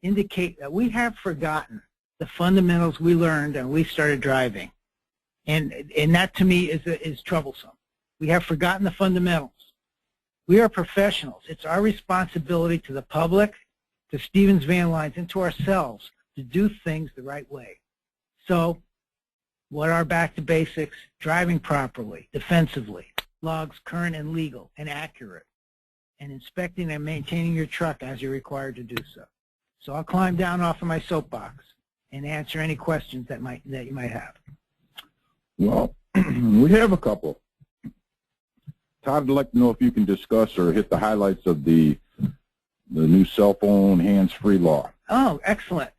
indicate that we have forgotten the fundamentals we learned and we started driving. And that to me is troublesome. We have forgotten the fundamentals. We are professionals. It's our responsibility to the public, to Stevens Van Lines, and to ourselves to do things the right way. So what are back to basics? Driving properly, defensively, logs current and legal and accurate, and inspecting and maintaining your truck as you're required to do so. So I'll climb down off of my soapbox and answer any questions that you might have.
Well, we have a couple. Todd, I'd like to know if you can discuss or hit the highlights of the new cell phone hands-free law.
Oh, excellent.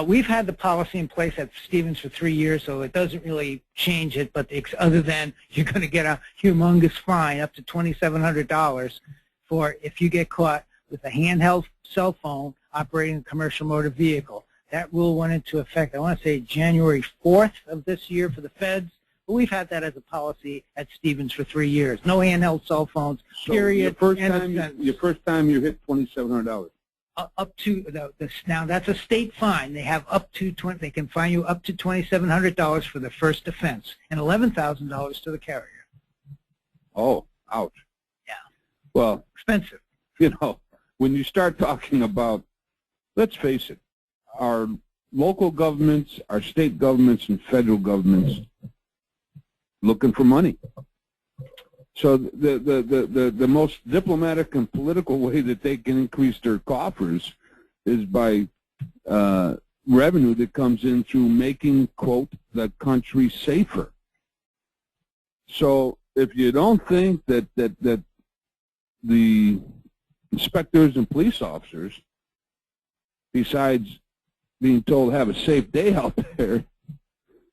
We've had the policy in place at Stevens for 3 years, so it doesn't really change it, but other than you're going to get a humongous fine up to $2,700 for if you get caught with a handheld cell phone operating a commercial motor vehicle. That rule went into effect, I want to say, January 4th of this year for the feds, but we've had that as a policy at Stevens for 3 years. No handheld cell phones, period.
So your first time you hit $2,700.
Up to now that's a state fine. They have up to they can fine you up to $2,700 for the first offense and $11,000 to the carrier.
Oh, ouch.
Yeah.
Well,
expensive.
You know, when you start talking about, let's face it, our local governments, our state governments, and federal governments looking for money. So the most diplomatic and political way that they can increase their coffers is by revenue that comes in through making, quote, the country safer. So if you don't think that the inspectors and police officers, besides being told to have a safe day out there,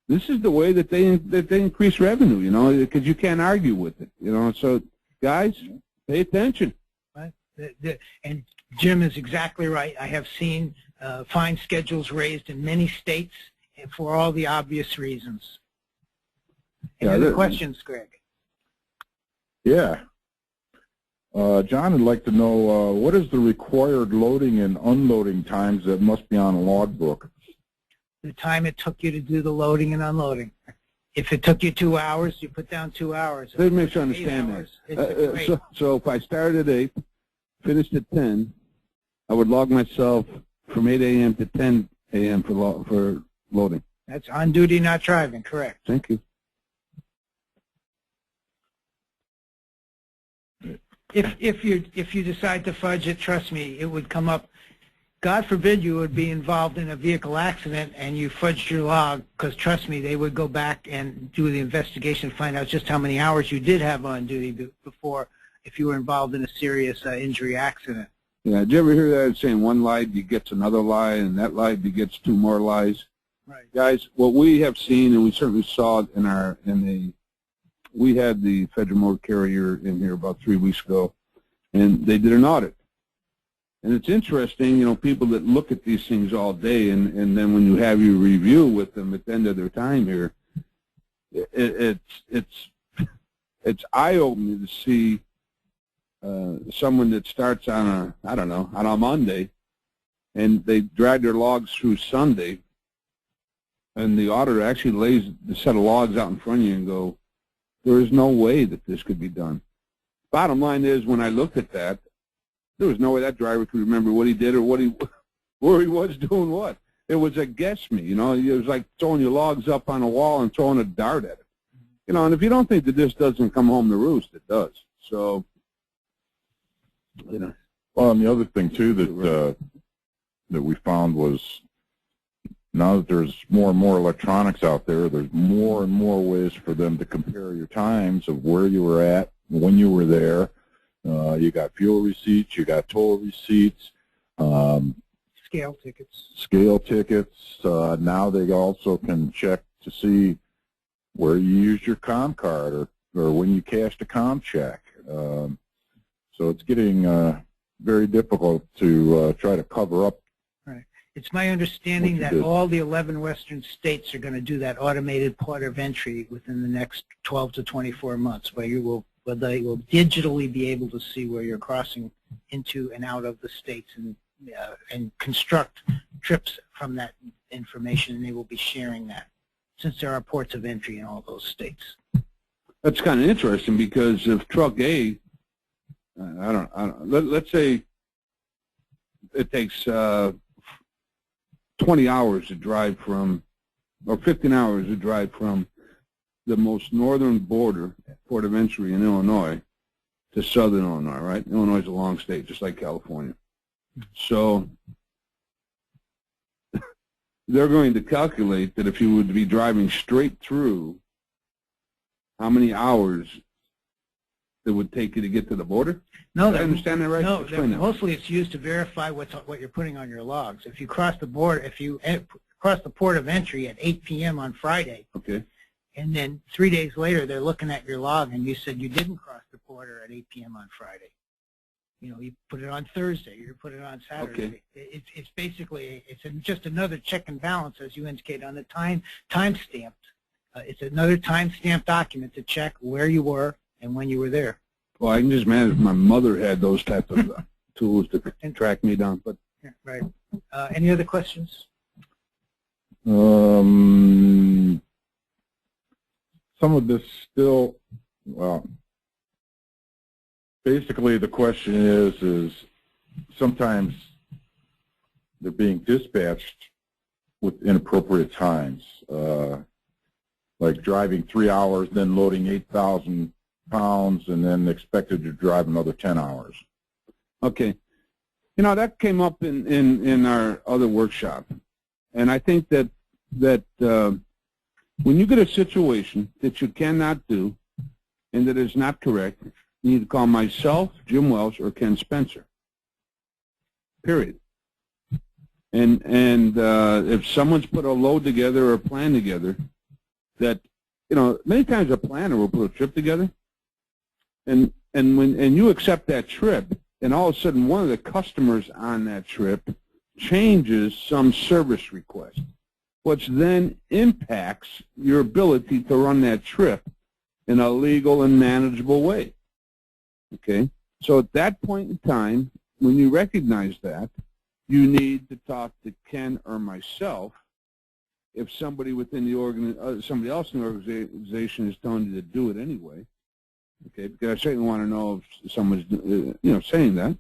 this is the way that they increase revenue, you know, because you can't argue with it, you know. So, guys, pay attention.
Right. And Jim is exactly right. I have seen fine schedules raised in many states for all the obvious reasons. Any other questions, Greg?
Yeah. John would like to know what is the required loading and unloading times that must be on a logbook?
The time it took you to do the loading and unloading. If it took you 2 hours, you put down 2 hours.
Let me make sure I understand that. So if I started at 8, finished at 10, I would log myself from 8 a.m. to 10 a.m. for loading.
That's on duty, not driving, correct.
Thank you.
If you decide to fudge it, trust me, it would come up. God forbid you would be involved in a vehicle accident and you fudged your log, because trust me, they would go back and do the investigation, find out just how many hours you did have on duty before if you were involved in a serious injury accident.
Yeah, did you ever hear that saying one lie begets another lie and that lie begets 2 more lies?
Right.
Guys, what we have seen, and we certainly saw it we had the federal motor carrier in here about 3 weeks ago, and they did an audit. And it's interesting, you know, people that look at these things all day, and then when you have your review with them at the end of their time here, it's eye-opening to see someone that starts on a Monday, and they drag their logs through Sunday, and the auditor actually lays the set of logs out in front of you and go, there is no way that this could be done. Bottom line is, when I looked at that, there was no way that driver could remember what he did or where he was doing what. It was a guess me, you know. It was like throwing your logs up on a wall and throwing a dart at it. You know, and if you don't think that this doesn't come home to roost, it does. So, you know.
Well, and the other thing, too, that we found was now that there's more and more electronics out there, there's more and more ways for them to compare your times of where you were at, when you were there. You got fuel receipts, you got toll receipts,
scale tickets.
Scale tickets. Now they also can check to see where you used your comm card or when you cashed a comm check. So it's getting very difficult to try to cover up.
Right. It's my understanding that all the 11 western states are going to do that automated port of entry within the next 12 to 24 months, where they will digitally be able to see where you're crossing into and out of the states and construct trips from that information, and they will be sharing that since there are ports of entry in all those states.
That's kind of interesting, because if truck A, let's say it takes 20 hours to drive from, or 15 hours to drive from the most northern border, port of entry in Illinois, to southern Illinois, right? Illinois is a long state, just like California. So they're going to calculate that if you would be driving straight through, how many hours it would take you to get to the border?
No,
Did I understand that right?
No,
Explain that.
mostly it's used to verify what you're putting on your logs. If you cross the border, if you cross the port of entry at 8 p.m. on Friday,
Okay.
and then 3 days later they're looking at your log and you said you didn't cross the border at 8 p.m. on Friday. You know, you put it on Thursday, you put it on Saturday.
Okay.
It's basically, just another check and balance, as you indicate, on the time-stamped. It's another time-stamped document to check where you were and when you were there.
Well, I can just imagine if my mother had those type of tools to track me down. But
Yeah, right. Any other questions?
Some of this still, well, basically the question is sometimes they're being dispatched with inappropriate times, like driving 3 hours, then loading 8,000 pounds, and then expected to drive another 10 hours.
okay, you know, that came up in our other workshop, and I think that when you get a situation that you cannot do and that is not correct, you need to call myself, Jim Welsh, or Ken Spencer. Period. And if someone's put a load together or a plan together, that, you know, many times a planner will put a trip together, and you accept that trip, and all of a sudden one of the customers on that trip changes some service request, which then impacts your ability to run that trip in a legal and manageable way. Okay? So at that point in time, when you recognize that, you need to talk to Ken or myself if somebody within the somebody else in the organization is telling you to do it anyway. Okay, because I certainly want to know if someone's saying that.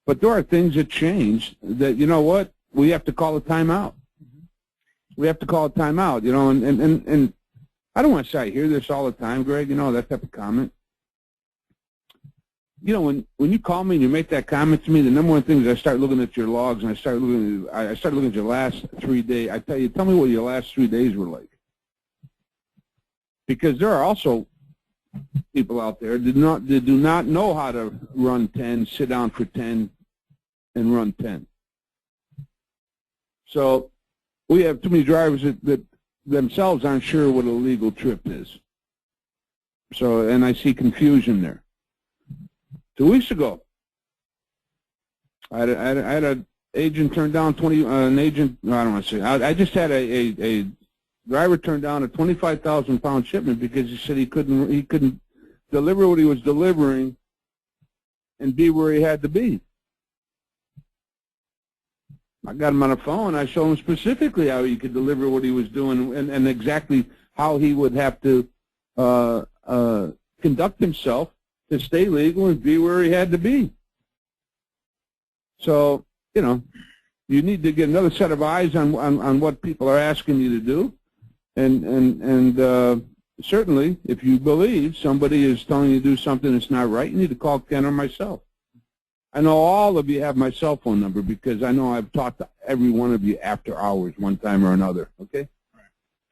But there are things that change that, you know what, we have to call a timeout. We have to call a timeout, you know, and I don't want to say I hear this all the time, Greg, you know, that type of comment. You know, when you call me and you make that comment to me, the number one thing is I start looking at your logs and I start looking at your last 3 days. I tell me what your last 3 days were like. Because there are also people out there that do not know how to run 10, sit down for 10, and run 10. So we have too many drivers that themselves aren't sure what a legal trip is. So, and I see confusion there. 2 weeks ago, I had an agent turn down I just had a driver turn down a 25,000-pound shipment because he said he couldn't deliver what he was delivering and be where he had to be. I got him on the phone. I showed him specifically how he could deliver what he was doing and exactly how he would have to conduct himself to stay legal and be where he had to be. So, you know, you need to get another set of eyes on what people are asking you to do. And certainly, if you believe somebody is telling you to do something that's not right, you need to call Ken or myself. I know all of you have my cell phone number because I know I've talked to every one of you after hours one time or another, okay? Right.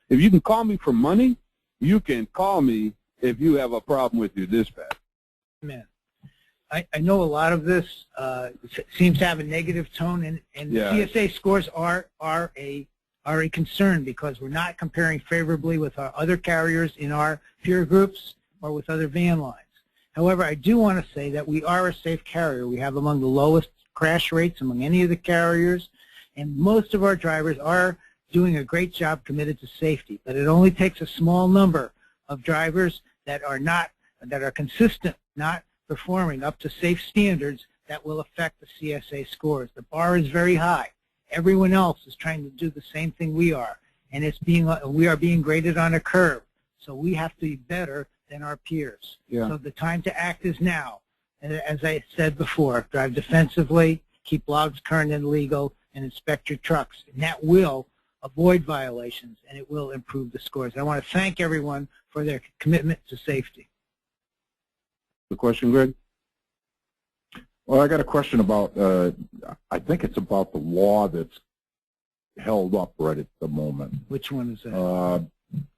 If you can call me for money, you can call me if you have a problem with your dispatch.
Man, I know a lot of this seems to have a negative tone, and yeah. CSA scores are a concern because we're not comparing favorably with our other carriers in our peer groups or with other van lines. However, I do want to say that we are a safe carrier. We have among the lowest crash rates among any of the carriers, and most of our drivers are doing a great job committed to safety. But it only takes a small number of drivers that are consistent, not performing up to safe standards, that will affect the CSA scores. The bar is very high. Everyone else is trying to do the same thing we are, and we are being graded on a curve. So we have to be better than our peers. Yeah. So the time to act is now. And as I said before, drive defensively, keep logs current and legal, and inspect your trucks. And that will avoid violations, and it will improve the scores. I want to thank everyone for their commitment to safety.
The question, Greg?
Well, I got a question about, I think it's about the law that's held up right at the moment.
Which one is that?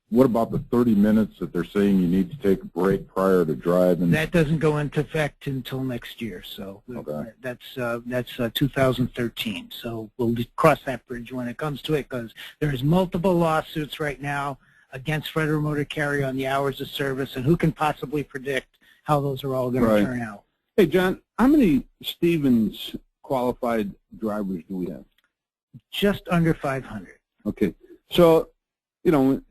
What about the 30 minutes that they're saying you need to take a break prior to driving?
That doesn't go into effect until next year, so
okay.
that's 2013. So we'll cross that bridge when it comes to it, because there's multiple lawsuits right now against Federal Motor Carrier on the hours of service, and who can possibly predict how those are all going to turn out?
Hey, John, how many Stevens qualified drivers do we have?
Just under 500.
Okay, so, you know,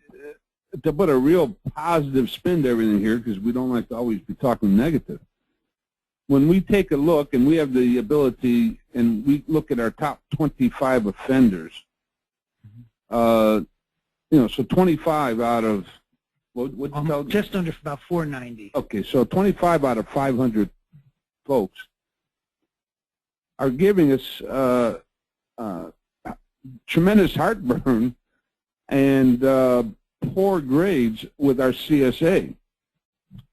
to put a real positive spin to everything here, because we don't like to always be talking negative, when we take a look and we have the ability and we look at our top 25 offenders, you know, so 25 out of, what'd you tell me?
Just under about 490.
Okay, so 25 out of 500 folks are giving us tremendous heartburn and poor grades with our CSA.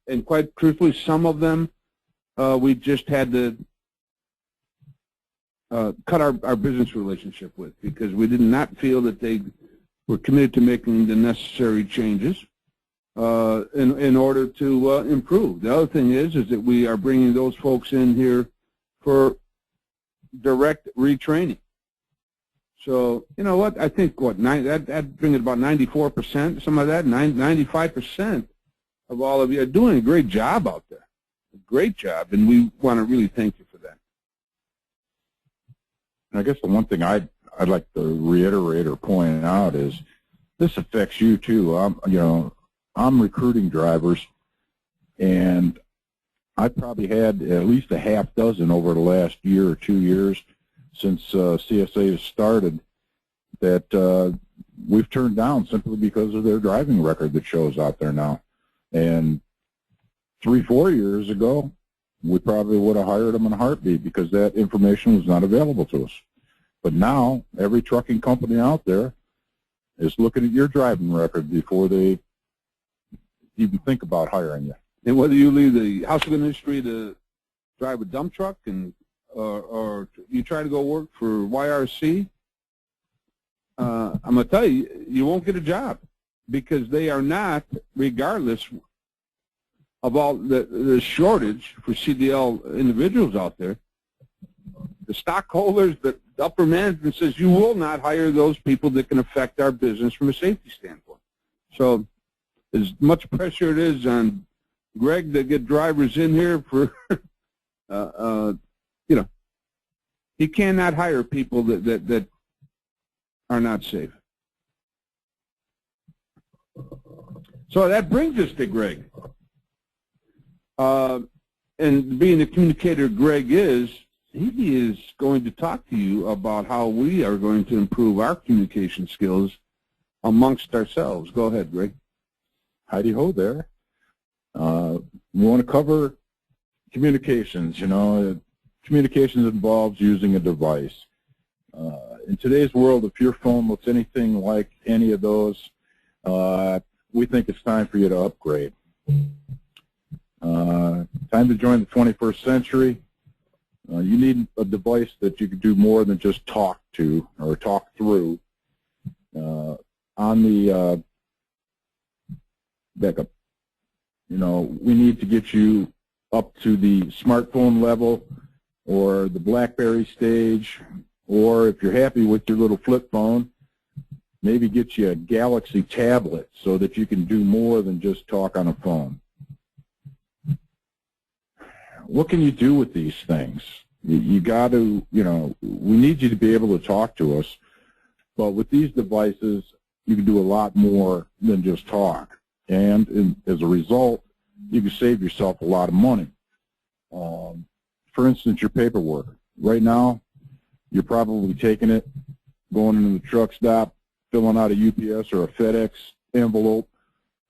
And quite truthfully, some of them we just had to cut our business relationship with, because we did not feel that they were committed to making the necessary changes in order to improve. The other thing is that we are bringing those folks in here for direct retraining. So, you know what, I think, that brings about 94%, some of that, 95% of all of you are doing a great job out there. A great job, and we want to really thank you for that.
I guess the one thing I'd like to reiterate or point out is this affects you too. I'm recruiting drivers, and I've probably had at least a half dozen over the last year or 2 years since CSA has started that we've turned down simply because of their driving record that shows out there now. And 3-4 years ago, we probably would have hired them in a heartbeat because that information was not available to us. But now, every trucking company out there is looking at your driving record before they even think about hiring you.
And whether you leave the household industry to drive a dump truck and or you try to go work for YRC, I'm going to tell you, you won't get a job, because they are not, regardless of all the shortage for CDL individuals out there, the stockholders, the upper management says you will not hire those people that can affect our business from a safety standpoint. So as much pressure it is on Greg to get drivers in here for, you know, he cannot hire people that are not safe. So that brings us to Greg. And being the communicator Greg is, he is going to talk to you about how we are going to improve our communication skills amongst ourselves. Go ahead, Greg.
Howdy ho there. We want to cover communications. You know, communications involves using a device. In today's world, if your phone looks anything like any of those, we think it's time for you to upgrade. Time to join the 21st century. You need a device that you can do more than just talk to or talk through. On the backup, you know, we need to get you up to the smartphone level or the BlackBerry stage, or if you're happy with your little flip phone, maybe get you a Galaxy tablet so that you can do more than just talk on a phone. What can you do with these things? You got to, you know, we need you to be able to talk to us, but with these devices, you can do a lot more than just talk. And as a result, you can save yourself a lot of money. For instance, your paperwork. Right now, you're probably taking it, going into the truck stop, filling out a UPS or a FedEx envelope,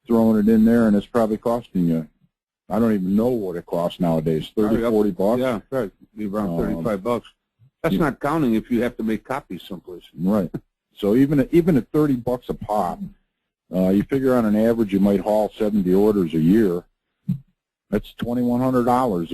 throwing it in there, and it's probably costing you, I don't even know what it costs nowadays, 30, 40 bucks?
Yeah, right. Be around 35 bucks. That's not counting if you have to make copies someplace.
Right. So even at $30 a pop, you figure on an average you might haul 70 orders a year. That's $2,100